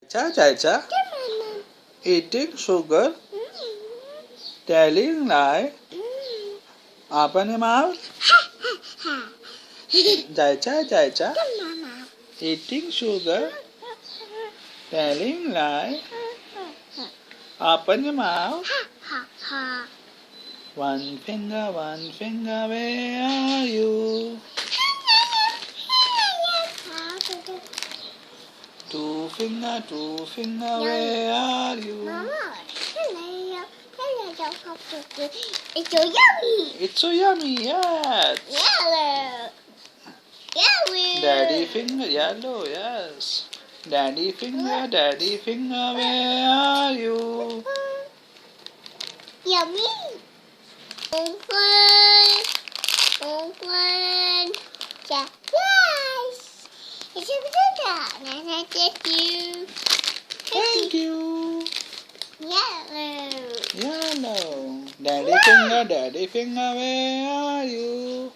Jaja, eating sugar, telling lie, open your mouth. Jaja, eating sugar, telling lie, open your mouth. One finger, where are you? Two finger, where are you? It's so yummy. It's so yummy, yes. Yellow. Yellow. Daddy finger, yellow, yes. Daddy finger, where are you? Yummy. Open. Yes. It's a potato. And I thank you. Thank you. Yellow. Yellow. Daddy finger, where are you?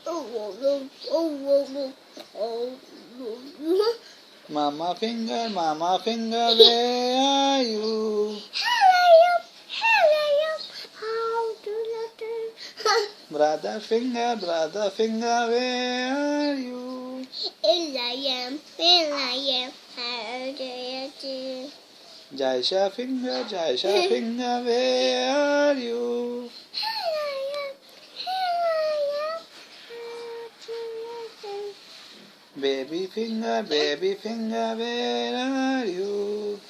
Mama finger, where are you? How do you do? Brother finger, where are you? Here I am. How do you do? Jaisha finger, where are you? Here I am. How do you do? Baby finger, where are you?